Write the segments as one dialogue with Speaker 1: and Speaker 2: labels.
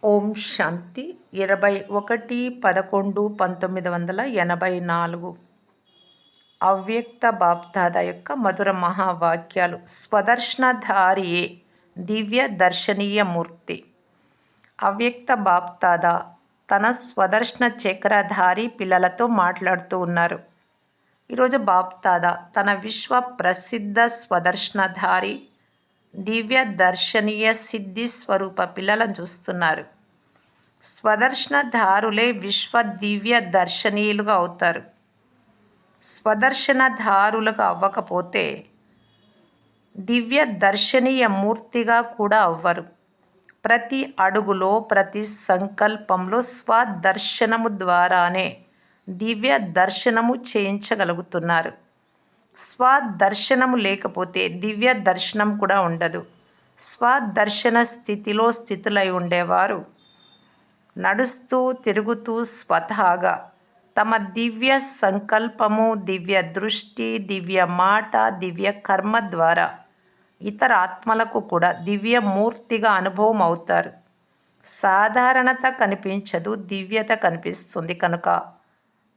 Speaker 1: ఓం శాంతి 21/11/1984 అవ్యక్త బాప్దాద యొక్క మధుర మహావాక్యాలు. స్వదర్శనధారియే దివ్య దర్శనీయ మూర్తి. అవ్యక్త బాప్దాద తన స్వదర్శన చక్రధారి పిల్లలతో మాట్లాడుతూ ఉన్నారు. ఈరోజు బాప్దాద తన విశ్వ ప్రసిద్ధ స్వదర్శనధారి దివ్య దర్శనీయ సిద్ధి స్వరూప పిల్లలను చూస్తున్నారు. స్వదర్శనధారులే విశ్వ దివ్య దర్శనీయులుగా అవుతారు. స్వదర్శనధారులుగా అవ్వకపోతే దివ్య దర్శనీయ మూర్తిగా కూడా అవ్వరు. ప్రతి అడుగులో, ప్రతి సంకల్పంలో స్వదర్శనము ద్వారానే దివ్య దర్శనము చేయించగలుగుతున్నారు. స్వదర్శనము లేకపోతే దివ్య దర్శనం కూడా ఉండదు. స్వదర్శన స్థితులై ఉండేవారు నడుస్తూ తిరుగుతూ స్వతహాగా తమ దివ్య సంకల్పము, దివ్య దృష్టి, దివ్య మాట, దివ్య కర్మ ద్వారా ఇతర ఆత్మలకు కూడా దివ్య మూర్తిగా అనుభవం అవుతారు. సాధారణత కనిపించదు, దివ్యత కనిపిస్తుంది. కనుక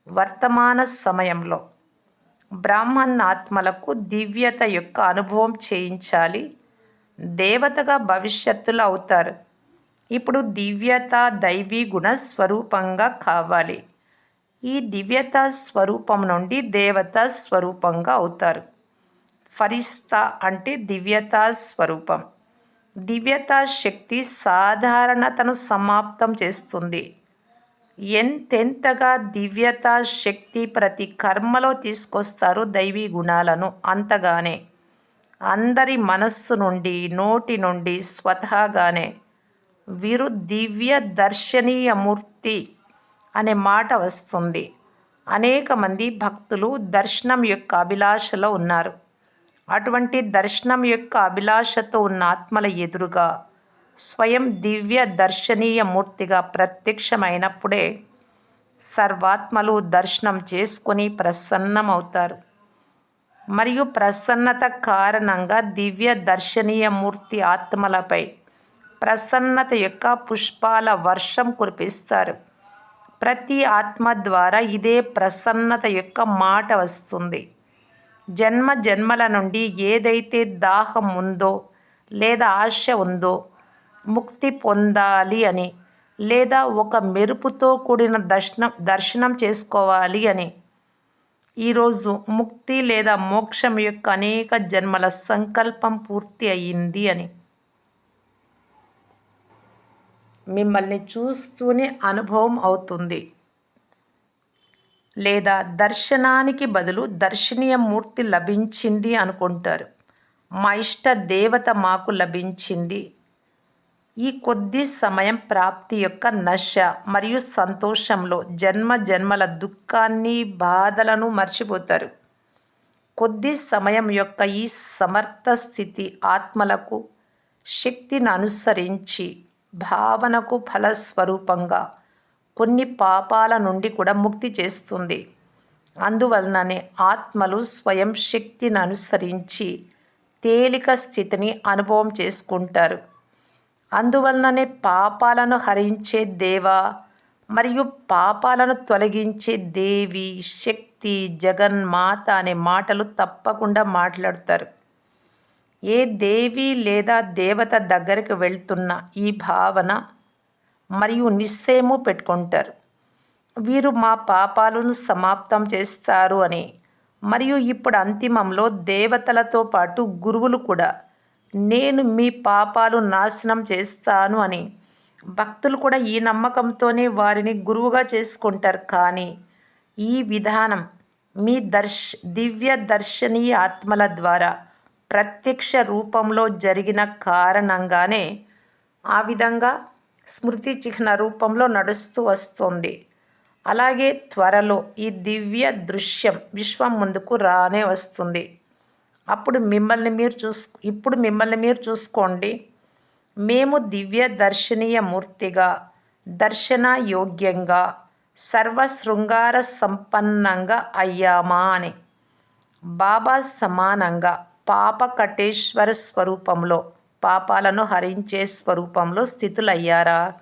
Speaker 1: వర్తమాన సమయంలో బ్రాహ్మణ ఆత్మలకు దివ్యత యొక్క అనుభవం చేయించాలి. దేవతగా భవిష్యత్తులో అవుతారు. ఇప్పుడు దివ్యత దైవీ గుణ స్వరూపంగా కావాలి. ఈ దివ్యత స్వరూపం నుండి దేవత స్వరూపంగా అవుతారు. ఫరిస్తా అంటే దివ్యతా స్వరూపం. దివ్యతా శక్తి సాధారణతను సమాప్తం చేస్తుంది. ఎంతెంతగా దివ్యతా శక్తి ప్రతి కర్మలో తీసుకొస్తారో దైవీ గుణాలను, అంతగానే అందరి మనస్సు నుండి, నోటి నుండి స్వతహాగానే వీరు దివ్య దర్శనీయ మూర్తి అనే మాట వస్తుంది. అనేక మంది భక్తులు దర్శనం యొక్క అభిలాషలో ఉన్నారు. అటువంటి దర్శనం యొక్క అభిలాషతో ఉన్న ఆత్మల ఎదురుగా స్వయం దివ్య దర్శనీయ మూర్తిగా ప్రత్యక్షమైనప్పుడే సర్వాత్మలు దర్శనం చేసుకొని ప్రసన్నమవుతారు. మరియు ప్రసన్నత కారణంగా దివ్య దర్శనీయ మూర్తి ఆత్మలపై ప్రసన్నత యొక్క పుష్పాల వర్షం కురిపిస్తారు. ప్రతి ఆత్మ ద్వారా ఇదే ప్రసన్నత యొక్క మాట వస్తుంది. జన్మ జన్మల నుండి ఏదైతే దాహం ఉందో లేదా ఆశ ఉందో ముక్తి పొందాలి అని, లేదా ఒక మెరుపుతో కూడిన దర్శనం చేసుకోవాలి అని, ఈరోజు ముక్తి లేదా మోక్షం యొక్క అనేక జన్మల సంకల్పం పూర్తి అయ్యింది అని మిమ్మల్ని చూస్తూనే అనుభవం అవుతుంది. లేదా దర్శనానికి బదులు దర్శనీయ మూర్తి లభించింది అనుకుంటారు. మా ఇష్ట దేవత మాకు లభించింది. ఈ కొద్ది సమయం ప్రాప్తి యొక్క నశ మరియు సంతోషంలో జన్మ జన్మల దుఃఖాన్ని, బాధలను మర్చిపోతారు. కొద్ది సమయం యొక్క ఈ సమర్థ స్థితి ఆత్మలకు శక్తిని అనుసరించి భావనకు ఫలస్వరూపంగా కొన్ని పాపాల నుండి కూడా ముక్తి చేస్తుంది. అందువలననే ఆత్మలు స్వయం శక్తిని అనుసరించి తేలిక స్థితిని అనుభవం చేసుకుంటారు. అందువలననే పాపాలను హరించే దేవ మరియు పాపాలను తొలగించే దేవి, శక్తి, జగన్మాత అనే మాటలు తప్పకుండా మాట్లాడతారు. ఏ దేవి లేదా దేవత దగ్గరికి వెళ్తున్న ఈ భావన మరియు నిశ్చయము పెట్టుకుంటారు. వీరు మా పాపాలను సమాప్తం చేస్తారు అని. మరియు ఇప్పుడు అంతిమంలో దేవతలతో పాటు గురువులు కూడా నేను మీ పాపాలు నాశనం చేస్తాను అని. భక్తులు కూడా ఈ నమ్మకంతోనే వారిని గురువుగా చేసుకుంటారు. కానీ ఈ విధానం మీ దివ్య దర్శనీయ ఆత్మల ద్వారా ప్రత్యక్ష రూపంలో జరిగిన కారణంగానే ఆ విధంగా స్మృతి చిహ్న రూపంలో నడుస్తూ వస్తుంది. అలాగే త్వరలో ఈ దివ్య దృశ్యం విశ్వం ముందుకు రానే వస్తుంది. ఇప్పుడు మిమ్మల్ని మీరు చూసుకోండి. మేము దివ్య దర్శనీయ మూర్తిగా, దర్శన యోగ్యంగా, సర్వ శృంగార సంపన్నంగా అయ్యామా అని. బాబా సమానంగా పాపకటేశ్వర స్వరూపంలో, పాపాలను హరించే స్వరూపంలో స్థితులయ్యారా?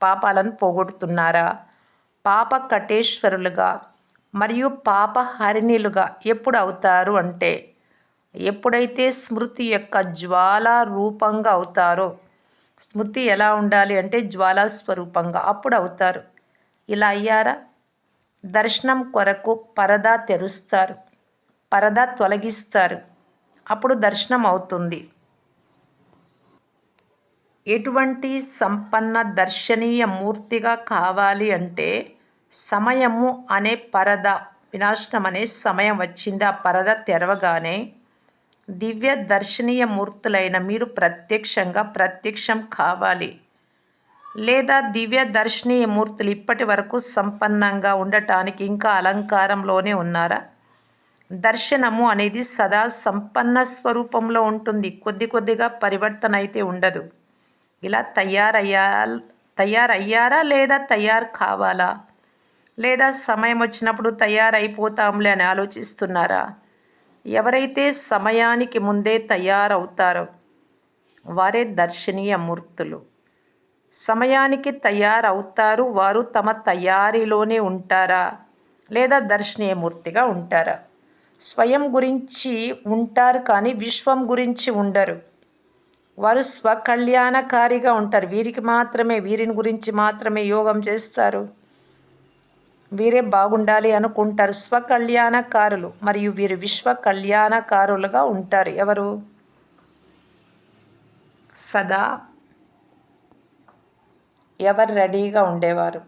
Speaker 1: పాపాలను పోగొడుతున్నారా? పాప కటేశ్వరులుగా మరియు పాపహరిణులుగా ఎప్పుడు అవుతారు అంటే, ఎప్పుడైతే స్మృతి యొక్క జ్వాలా రూపంగా అవుతారో, స్మృతి ఎలా ఉండాలి అంటే జ్వాలా స్వరూపంగా అప్పుడు అవుతారు. ఇలా అయ్యారా? దర్శనం కొరకు పరదా తెరుస్తారు, పరదా తొలగిస్తారు, అప్పుడు దర్శనం అవుతుంది. ఎటువంటి సంపన్న దర్శనీయ మూర్తిగా కావాలి అంటే సమయము అనే పరద వినాశనం అనే సమయం వచ్చింది. ఆ పరద తెరవగానే దివ్య దర్శనీయ మూర్తులైన మీరు ప్రత్యక్షం కావాలి. లేదా దివ్య దర్శనీయ మూర్తులు ఇప్పటి వరకు సంపన్నంగా ఉండటానికి ఇంకా అలంకారంలోనే ఉన్నారా? దర్శనము అనేది సదా సంపన్న స్వరూపంలో ఉంటుంది. కొద్దిగా పరివర్తన అయితే ఉండదు. ఇలా తయారయ్యారా లేదా తయారు కావాలా? లేదా సమయం వచ్చినప్పుడు తయారైపోతాంలే అని ఆలోచిస్తున్నారా? ఎవరైతే సమయానికి ముందే తయారవుతారో వారే దర్శనీయ మూర్తులు. సమయానికి తయారవుతారు వారు తమ తయారీలోనే ఉంటారా? లేదా దర్శనీయ మూర్తిగా ఉంటారా? స్వయం గురించి ఉంటారు కానీ విశ్వం గురించి ఉండరు. వారు స్వకళ్యాణకారిగా ఉంటారు. వీరిని గురించి మాత్రమే యోగం చేస్తారు. వీరే బాగుండాలి అనుకుంటారు. స్వకళ్యాణకారులు మరియు వీరు విశ్వ కళ్యాణకారులుగా ఉంటారు. ఎవరు? సదా ఎవరు రెడీగా ఉండేవారు?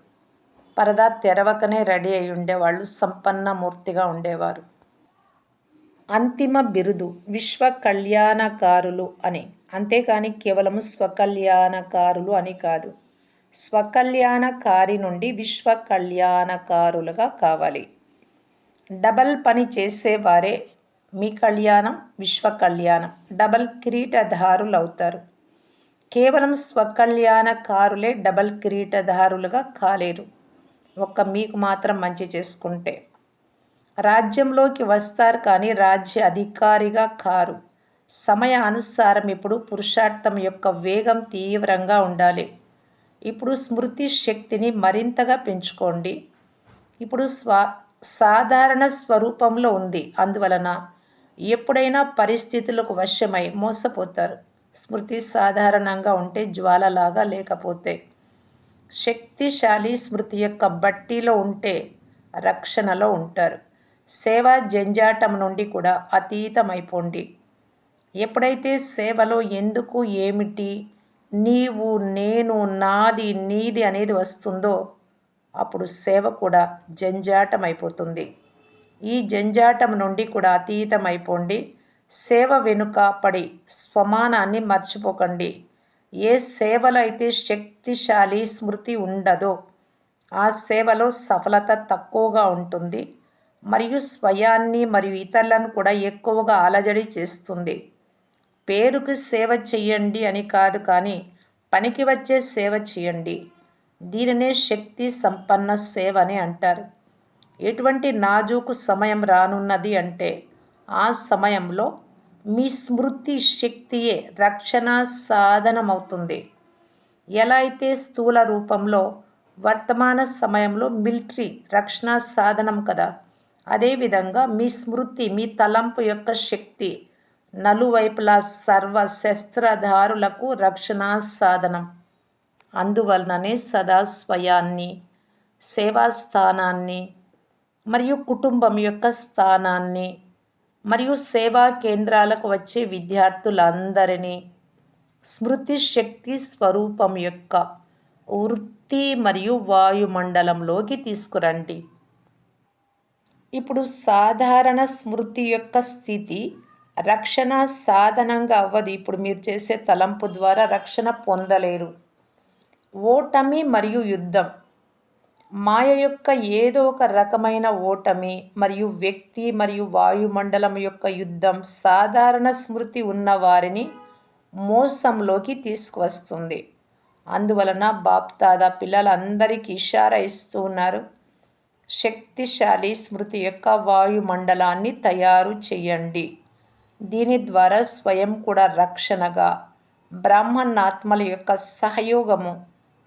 Speaker 1: పరదా తెరవకనే రెడీ అయి ఉండేవాళ్ళు సంపన్న మూర్తిగా ఉండేవారు. అంతిమ బిరుదు విశ్వ కళ్యాణకారులు అని. అంతేకాని కేవలం స్వకళ్యాణకారులు అని కాదు. స్వకళ్యాణకారి నుండి విశ్వ కళ్యాణకారులుగా కావాలి. డబల్ పని చేసేవారే మీ కళ్యాణం, విశ్వ కళ్యాణం డబల్ కిరీటధారులు అవుతారు. కేవలం స్వకళ్యాణకారులే డబల్ కిరీటధారులుగా కాలేరు. ఒక్క మీకు మాత్రం మంచి చేసుకుంటే రాజ్యంలోకి వస్తారు కానీ రాజ్య అధికారిగా కారు. సమయానుసారం ఇప్పుడు పురుషార్థం యొక్క వేగం తీవ్రంగా ఉండాలి. ఇప్పుడు స్మృతి శక్తిని మరింతగా పెంచుకోండి. ఇప్పుడు సాధారణ స్వరూపంలో ఉంది. అందువలన ఎప్పుడైనా పరిస్థితులకు వశమై మోసపోతారు. స్మృతి సాధారణంగా ఉంటే జ్వాలలాగా, లేకపోతే శక్తిశాలి స్మృతి యొక్క బట్టీలో ఉంటే రక్షణలో ఉంటారు. సేవా జంజాటం నుండి కూడా అతీతమైపోండి. ఎప్పుడైతే సేవలో ఎందుకు, ఏమిటి, నీవు, నేను, నాది, నీది అనేది వస్తుందో అప్పుడు సేవ కూడా జంజాటం అయిపోతుంది. ఈ జంజాటం నుండి కూడా అతీతమైపోండి. సేవ వెనుక పడి స్వమానాన్ని మర్చిపోకండి. ఏ సేవలో అయితే శక్తిశాలి స్మృతి ఉండదో ఆ సేవలో సఫలత తక్కువగా ఉంటుంది మరియు స్వయాన్ని మరియు ఇతరులను కూడా ఎక్కువగా అలజడి చేస్తుంది. పేరుకు సేవ చెయ్యండి అని కాదు, కానీ పనికి వచ్చే సేవ చేయండి. దీనినే శక్తి సంపన్న సేవ అని అంటారు. ఎటువంటి నాజూకు సమయం రానున్నది అంటే ఆ సమయంలో మీ స్మృతి శక్తియే రక్షణ సాధనమవుతుంది. ఎలా అయితే స్థూల రూపంలో వర్తమాన సమయంలో మిలిటరీ రక్షణ సాధనం కదా, అదేవిధంగా మీ స్మృతి, మీ తలంపు యొక్క శక్తి నలువైపులా సర్వ శస్త్రధారులకు రక్షణ సాధనం. అందువలననే సదా స్వయాన్ని, సేవా స్థానాన్ని మరియు కుటుంబం యొక్క స్థానాన్ని మరియు సేవా కేంద్రాలకు వచ్చే విద్యార్థులందరినీ స్మృతి శక్తి స్వరూపం యొక్క వృత్తి మరియు వాయుమండలంలోకి తీసుకురండి. ఇప్పుడు సాధారణ స్మృతి యొక్క స్థితి రక్షణ సాధనంగా అవ్వదు. ఇప్పుడు మీరు చేసే తలంపు ద్వారా రక్షణ పొందలేరు. ఓటమి మరియు యుద్ధం, మాయ యొక్క ఏదో ఒక రకమైన ఓటమి మరియు వ్యక్తి మరియు వాయుమండలం యొక్క యుద్ధం సాధారణ స్మృతి ఉన్న వారిని మోసంలోకి తీసుకువస్తుంది. అందువలన బాప్దాదా పిల్లలందరికీ ఇషారా ఇస్తూ ఉన్నారు. శక్తిశాలి స్మృతి యొక్క వాయుమండలాన్ని తయారు చేయండి. దీని ద్వారా స్వయం కూడా రక్షణగా, బ్రాహ్మణాత్మల యొక్క సహయోగము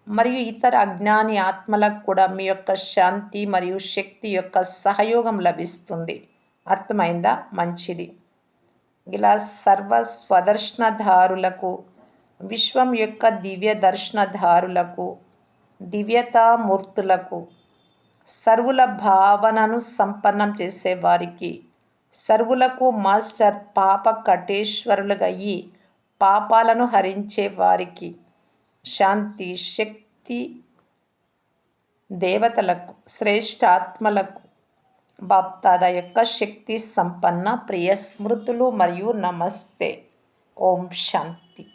Speaker 1: మరియు ఇతర అజ్ఞాని ఆత్మలకు కూడా మీ యొక్క శాంతి మరియు శక్తి యొక్క సహయోగం లభిస్తుంది. అర్థమైందా? మంచిది. ఇలా సర్వ స్వదర్శనధారులకు, విశ్వం యొక్క దివ్య దర్శనధారులకు, దివ్యతామూర్తులకు, సర్వుల భావనను సంపన్నం చేసేవారికి, సర్వులకు మాస్టర్ పాప కటేశ్వరులుగా అయ్యి పాపాలను హరించే వారికి, శాంతి శక్తి దేవతలకు, శ్రేష్ఠాత్మలకు బాప్దాదా యొక్క శక్తి సంపన్న ప్రియ స్మృతులు మరియు నమస్తే. ఓం శాంతి.